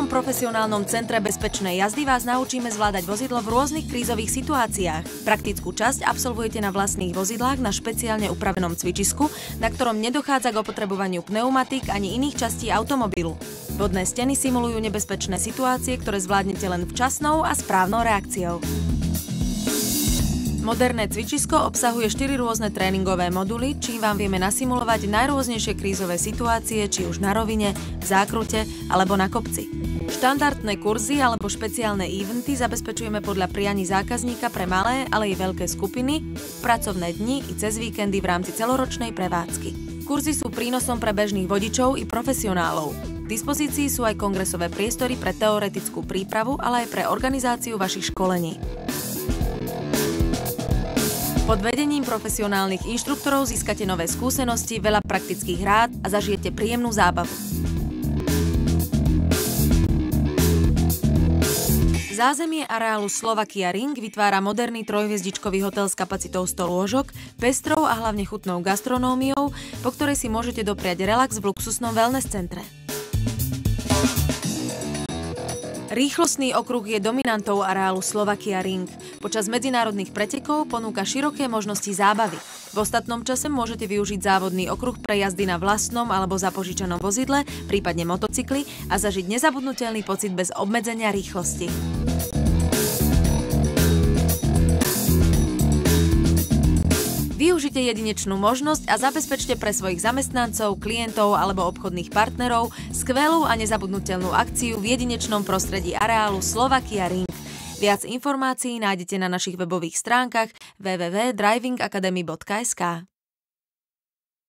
novom profesionálnom centre bezpečnej jazdy vás naučíme zvládať vozidlo v rôznych krízových situáciách. Praktickú časť absolvujete na vlastných vozidlách na špeciálne upravenom cvičisku, na ktorom nedochádza k opotrebovaniu pneumatík ani iných častí automobilu. Vodné steny simulujú nebezpečné situácie, ktoré zvládnete len včasnou a správnou reakciou. Moderné cvičisko obsahuje 4 rôzne tréningové moduly, čím vám vieme nasimulovať najrôznejšie krízové situácie, či už na rovine, v zákrute alebo na kopci. Štandardné kurzy alebo špeciálne eventy zabezpečujeme podľa prianí zákazníka pre malé, ale i veľké skupiny, pracovné dni i cez víkendy v rámci celoročnej prevádzky. Kurzy sú prínosom pre bežných vodičov i profesionálov. K dispozícii sú aj kongresové priestory pre teoretickú prípravu, ale aj pre organizáciu vašich školení. Pod vedením profesionálnych inštruktorov získate nové skúsenosti, veľa praktických rád a zažijete príjemnú zábavu. Zázemie areálu Slovakia Ring vytvára moderný trojhviezdičkový hotel s kapacitou 100 lôžok, pestrou a hlavne chutnou gastronómiou, po ktorej si môžete dopriať relax v luxusnom wellness centre. Rýchlostný okruh je dominantou areálu Slovakia Ring. Počas medzinárodných pretekov ponúka široké možnosti zábavy. V ostatnom čase môžete využiť závodný okruh pre jazdy na vlastnom alebo zapožičanom vozidle, prípadne motocykli a zažiť nezabudnutelný pocit bez obmedzenia rýchlosti. Využite jedinečnú možnosť a zabezpečte pre svojich zamestnancov, klientov alebo obchodných partnerov skvelú a nezabudnutelnú akciu v jedinečnom prostredí areálu Slovakia Ring. Viac informácií nájdete na našich webových stránkach www.drivingacademy.sk.